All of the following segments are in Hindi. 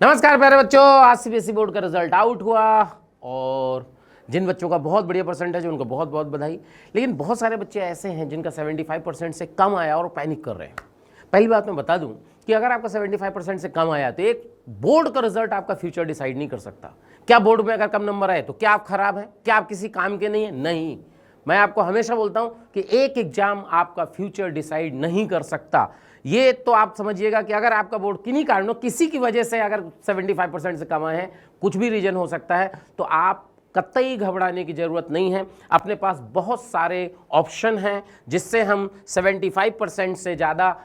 नमस्कार प्यारे बच्चों, आज सीबीएसई बोर्ड का रिजल्ट आउट हुआ और जिन बच्चों का बहुत बढ़िया परसेंटेज है उनको बहुत बहुत बधाई। लेकिन बहुत सारे बच्चे ऐसे हैं जिनका 75% से कम आया और पैनिक कर रहे हैं। पहली बात मैं बता दूं कि अगर आपका 75% से कम आया तो एक बोर्ड का रिजल्ट आपका फ्यूचर डिसाइड नहीं कर सकता। क्या बोर्ड में अगर कम नंबर आए तो क्या आप खराब हैं? क्या आप किसी काम के नहीं हैं? नहीं। मैं आपको हमेशा बोलता हूं कि एक एग्जाम आपका फ्यूचर डिसाइड नहीं कर सकता। ये तो आप समझिएगा कि अगर आपका बोर्ड किन्हीं कारणों किसी की वजह से अगर 75% से कम आए हैं, कुछ भी रीजन हो सकता है, तो आप कतई घबराने की ज़रूरत नहीं है। अपने पास बहुत सारे ऑप्शन हैं जिससे हम 75% से ज़्यादा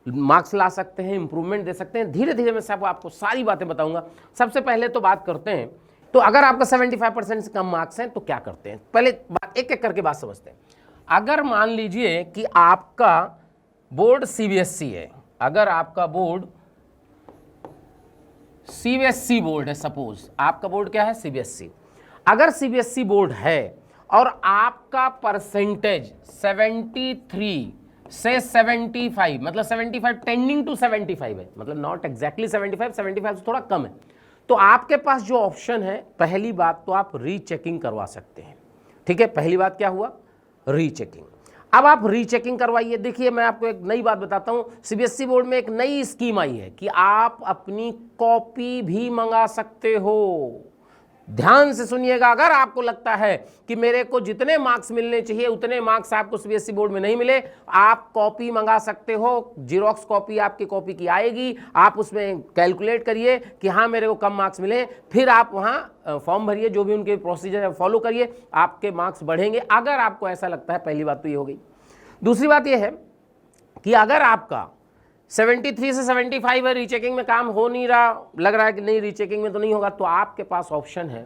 मार्क्स ला सकते हैं, इंप्रूवमेंट दे सकते हैं। धीरे धीरे मैं सब आपको सारी बातें बताऊंगा। सबसे पहले तो बात करते हैं, तो अगर आपका 75% से कम मार्क्स हैं तो क्या करते हैं। पहले बात एक एक करके बात समझते हैं। अगर मान लीजिए कि आपका बोर्ड सीबीएसई है, अगर आपका बोर्ड सीबीएसई बोर्ड है, सपोज आपका बोर्ड क्या है? सीबीएसई। अगर सीबीएसई बोर्ड है और आपका परसेंटेज 73 से 75, मतलब 75 टेंडिंग टू 75 है, मतलब नॉट एग्जैक्टली 75, 75 से थोड़ा कम है, तो आपके पास जो ऑप्शन है, पहली बात तो आप रीचेकिंग करवा सकते हैं। ठीक है, पहली बात क्या हुआ? रीचेकिंग। अब आप रीचेकिंग करवाइए। देखिए, मैं आपको एक नई बात बताता हूं। सीबीएसई बोर्ड में एक नई स्कीम आई है कि आप अपनी कॉपी भी मंगा सकते हो। ध्यान से सुनिएगा। अगर आपको लगता है कि मेरे को जितने मार्क्स मिलने चाहिए उतने मार्क्स आपको सीबीएसई बोर्ड में नहीं मिले, आप कॉपी मंगा सकते हो। जीरोक्स कॉपी आपकी कॉपी की आएगी, आप उसमें कैलकुलेट करिए कि हाँ मेरे को कम मार्क्स मिले, फिर आप वहाँ फॉर्म भरिए, जो भी उनके प्रोसीजर है फॉलो करिए, आपके मार्क्स बढ़ेंगे। अगर आपको ऐसा लगता है, पहली बात तो ये हो गई। दूसरी बात ये है कि अगर आपका 73 से 75 है, रीचेकिंग में काम हो नहीं रहा, लग रहा है कि नहीं रीचेकिंग में तो नहीं होगा, तो आपके पास ऑप्शन है,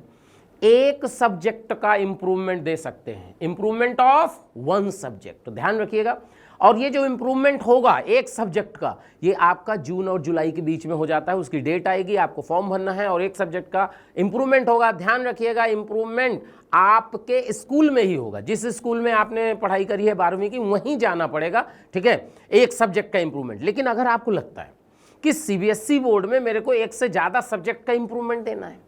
एक सब्जेक्ट का इंप्रूवमेंट दे सकते हैं, इंप्रूवमेंट ऑफ 1 सब्जेक्ट। ध्यान रखिएगा। और ये जो इंप्रूवमेंट होगा एक सब्जेक्ट का, ये आपका जून और जुलाई के बीच में हो जाता है। उसकी डेट आएगी, आपको फॉर्म भरना है और एक सब्जेक्ट का इंप्रूवमेंट होगा। ध्यान रखिएगा, इंप्रूवमेंट आपके स्कूल में ही होगा। जिस स्कूल में आपने पढ़ाई करी है 12वीं की, वहीं जाना पड़ेगा। ठीक है, एक सब्जेक्ट का इंप्रूवमेंट। लेकिन अगर आपको लगता है कि सीबीएसई बोर्ड में मेरे को एक से ज्यादा सब्जेक्ट का इंप्रूवमेंट देना है,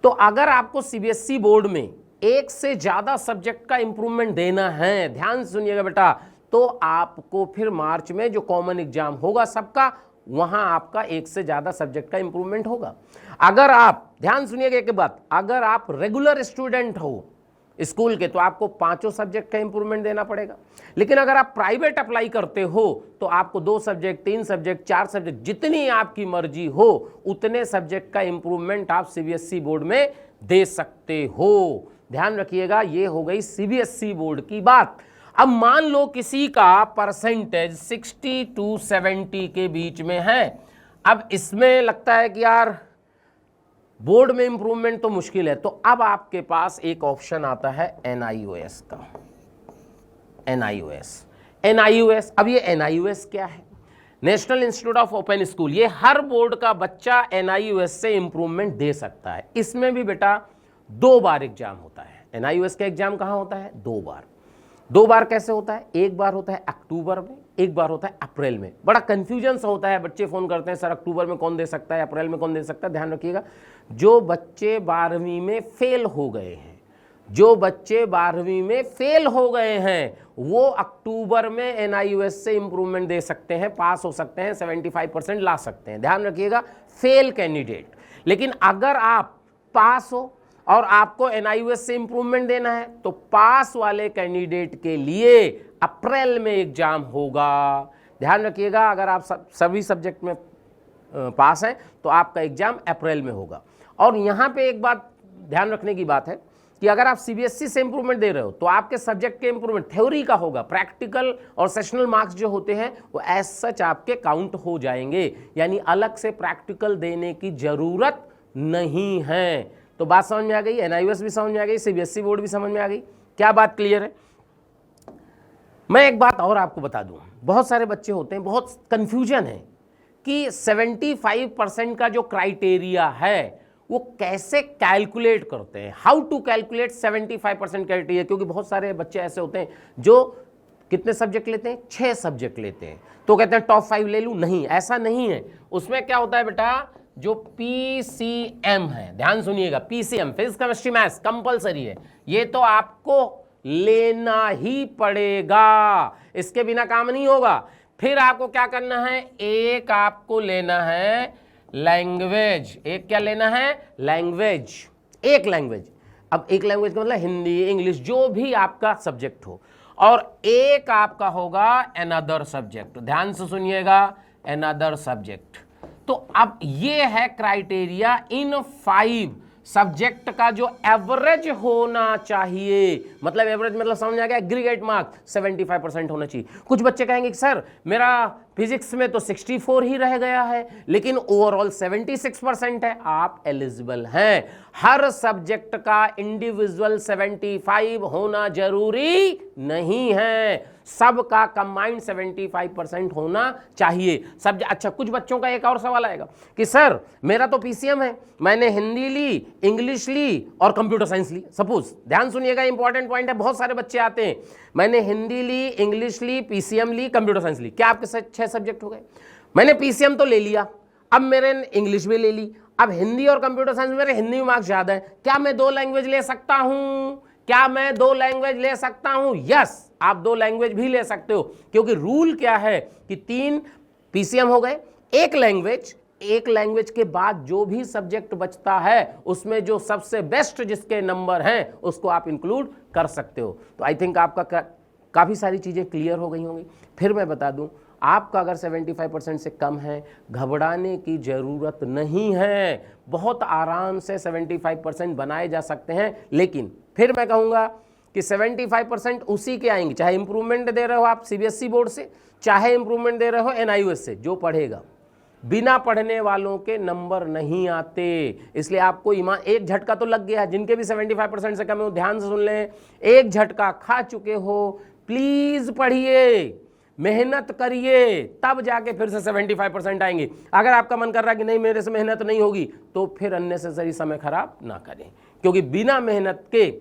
तो अगर आपको सीबीएसई बोर्ड में एक से ज्यादा सब्जेक्ट का इंप्रूवमेंट देना है, ध्यान सुनिएगा बेटा, तो आपको फिर मार्च में जो कॉमन एग्जाम होगा सबका, वहां आपका एक से ज्यादा सब्जेक्ट का इंप्रूवमेंट होगा। अगर आप, ध्यान सुनिएगा एक बात, अगर आप रेगुलर स्टूडेंट हो स्कूल के, तो आपको 5 सब्जेक्ट का इंप्रूवमेंट देना पड़ेगा। लेकिन अगर आप प्राइवेट अप्लाई करते हो तो आपको 2 सब्जेक्ट, 3 सब्जेक्ट, 4 सब्जेक्ट, जितनी आपकी मर्जी हो उतने सब्जेक्ट का इंप्रूवमेंट आप सीबीएसई बोर्ड में दे सकते हो। ध्यान रखिएगा, ये हो गई सीबीएसई बोर्ड की बात। अब मान लो किसी का परसेंटेज 60 to 70 के बीच में है। अब इसमें लगता है कि यार बोर्ड में इंप्रूवमेंट तो मुश्किल है, तो अब आपके पास एक ऑप्शन आता है एनआईओएस का। एनआईओएस, अब ये एनआईओएस क्या है? National institute of open school. ये हर बोर्ड का बच्चा एनआईओएस से इंप्रूवमेंट दे सकता है। इसमें भी बेटा 2 बार एग्जाम होता है। एनआईओएस का एग्जाम कहां होता है? 2 बार। 2 बार कैसे होता है? एक बार होता है अक्टूबर में, एक बार होता है अप्रैल में। बड़ा कंफ्यूजन सा होता है, बच्चे फोन करते हैं सर अक्टूबर में कौन दे सकता है, अप्रैल में कौन दे सकता है। ध्यान रखिएगा, जो बच्चे 12वीं में फेल हो गए हैं, जो बच्चे 12वीं में फेल हो गए हैं, वो अक्टूबर में एनआईओएस से इंप्रूवमेंट दे सकते हैं, पास हो सकते हैं, 75% ला सकते हैं। ध्यान रखिएगा, फेल कैंडिडेट। लेकिन अगर आप पास हो और आपको एनआईओएस से इंप्रूवमेंट देना है, तो पास वाले कैंडिडेट के लिए अप्रैल में एग्जाम होगा। ध्यान रखिएगा, अगर आप सभी सब्जेक्ट में पास हैं तो आपका एग्जाम अप्रैल में होगा। और यहां पे एक बात ध्यान रखने की बात है कि अगर आप सीबीएसई से इंप्रूवमेंट दे रहे हो तो आपके सब्जेक्ट के इंप्रूवमेंट थ्योरी का होगा। प्रैक्टिकल और सेशनल मार्क्स जो होते हैं वो एज सच आपके काउंट हो जाएंगे, यानी अलग से प्रैक्टिकल देने की जरूरत नहीं है। तो बात समझ में आ गई, एनआईओएस भी समझ में आ गई, सीबीएसई बोर्ड भी समझ में आ गई। क्या बात क्लियर है? मैं एक बात और आपको बता दूं, बहुत सारे बच्चे होते हैं, बहुत कंफ्यूजन है कि 75% का जो क्राइटेरिया है वो कैसे कैलकुलेट करते हैं, हाउ टू कैलकुलेट 75% क्राइटेरिया। क्योंकि बहुत सारे बच्चे ऐसे होते हैं जो कितने सब्जेक्ट लेते हैं? 6 सब्जेक्ट लेते हैं, तो कहते हैं टॉप 5 ले लूं। नहीं, ऐसा नहीं है। उसमें क्या होता है बेटा, जो पीसीएम है, ध्यान सुनिएगा, PCM physics chemistry maths compulsory है, ये तो आपको लेना ही पड़ेगा, इसके बिना काम नहीं होगा। फिर आपको क्या करना है, एक आपको लेना है लैंग्वेज, एक क्या लेना है, लैंग्वेज, एक लैंग्वेज। अब एक लैंग्वेज का मतलब हिंदी, इंग्लिश, जो भी आपका सब्जेक्ट हो, और एक आपका होगा अनदर सब्जेक्ट। ध्यान से सुनिएगा, अनदर सब्जेक्ट। तो अब ये है क्राइटेरिया इन 5 सब्जेक्ट का जो एवरेज होना चाहिए, मतलब एवरेज मतलब समझ आ गया, एग्रीगेट मार्क्स 75% होना चाहिए। कुछ बच्चे कहेंगे कि सर मेरा फिजिक्स में तो 64 ही रह गया है, लेकिन ओवरऑल 76% है, आप एलिजिबल हैं। हर सब्जेक्ट का इंडिविजुअल 75 होना जरूरी नहीं है, सबका कंबाइंड 75% होना चाहिए। सब अच्छा, कुछ बच्चों का एक और सवाल आएगा कि सर मेरा तो पीसीएम है, मैंने हिंदी ली, इंग्लिश ली और कंप्यूटर साइंस ली। सपोज, ध्यान सुनिएगा, इंपॉर्टेंट पॉइंट है, बहुत सारे बच्चे आते हैं, मैंने हिंदी ली, इंग्लिश ली, पीसीएम ली, कंप्यूटर साइंस ली। क्या आपके 6 सब्जेक्ट हो गए? मैंने पीसीएम तो ले लिया, अब मेरे इंग्लिश भी ले ली, अब हिंदी और कंप्यूटर साइंस, मेरे हिंदी में मार्क्स ज्यादा है, क्या मैं 2 लैंग्वेज ले सकता हूं? क्या मैं 2 लैंग्वेज ले सकता हूं? यस, आप 2 लैंग्वेज भी ले सकते हो, क्योंकि रूल क्या है कि 3 पीसीएम हो गए, एक लैंग्वेज के बाद जो भी सब्जेक्ट बचता है उसमें जो सबसे बेस्ट जिसके नंबर हैं उसको आप इंक्लूड कर सकते हो। तो आई थिंक आपका काफ़ी सारी चीज़ें क्लियर हो गई होंगी। फिर मैं बता दूं, आपका अगर 75% से कम है, घबराने की ज़रूरत नहीं है, बहुत आराम से 75% बनाए जा सकते हैं। लेकिन फिर मैं कहूँगा कि 75% उसी के आएंगे, चाहे इंप्रूवमेंट दे रहे हो आप सीबीएसई बोर्ड से, चाहे इंप्रूवमेंट दे रहे हो एनआईओएस से। जो पढ़ेगा, बिना पढ़ने वालों के नंबर नहीं आते। इसलिए आपको ईमान, एक झटका तो लग गया है, जिनके भी 75% से कम हो ध्यान से सुन लें, एक झटका खा चुके हो, प्लीज पढ़िए, मेहनत करिए, तब जाके फिर से 75% आएंगे। अगर आपका मन कर रहा है कि नहीं मेरे से मेहनत नहीं होगी, तो फिर अननेसेसरी समय खराब ना करें, क्योंकि बिना मेहनत के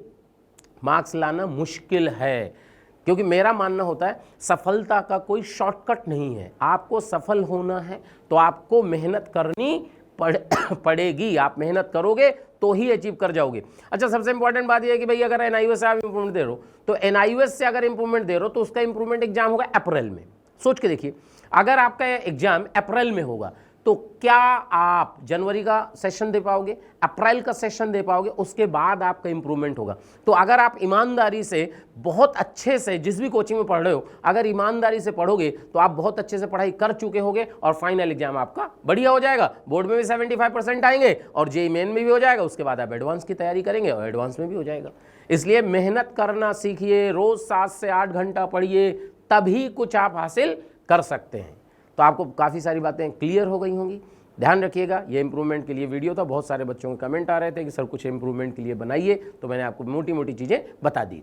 मार्क्स लाना मुश्किल है। क्योंकि मेरा मानना होता है सफलता का कोई शॉर्टकट नहीं है, आपको सफल होना है तो आपको मेहनत करनी पड़ेगी। आप मेहनत करोगे तो ही अचीव कर जाओगे। अच्छा, सबसे इंपॉर्टेंट बात यह है कि भाई अगर एनआईओएस से आप इंप्रूवमेंट दे रहे हो, तो एनआईओएस से अगर इंप्रूवमेंट दे रहे हो तो उसका इंप्रूवमेंट एग्जाम होगा अप्रैल में। सोच के देखिए, अगर आपका एग्जाम अप्रैल में होगा तो क्या आप जनवरी का सेशन दे पाओगे, अप्रैल का सेशन दे पाओगे? उसके बाद आपका इंप्रूवमेंट होगा। तो अगर आप ईमानदारी से, बहुत अच्छे से, जिस भी कोचिंग में पढ़ रहे हो, अगर ईमानदारी से पढ़ोगे तो आप बहुत अच्छे से पढ़ाई कर चुके होगे और फाइनल एग्जाम आपका बढ़िया हो जाएगा। बोर्ड में भी 75% आएंगे और जेईई मेन में भी हो जाएगा। उसके बाद आप एडवांस की तैयारी करेंगे और एडवांस में भी हो जाएगा। इसलिए मेहनत करना सीखिए, रोज 7 से 8 घंटा पढ़िए, तभी कुछ आप हासिल कर सकते हैं। तो आपको काफ़ी सारी बातें क्लियर हो गई होंगी। ध्यान रखिएगा, ये इंप्रूवमेंट के लिए वीडियो था। बहुत सारे बच्चों के कमेंट आ रहे थे कि सर कुछ इंप्रूवमेंट के लिए बनाइए, तो मैंने आपको मोटी मोटी चीज़ें बता दी।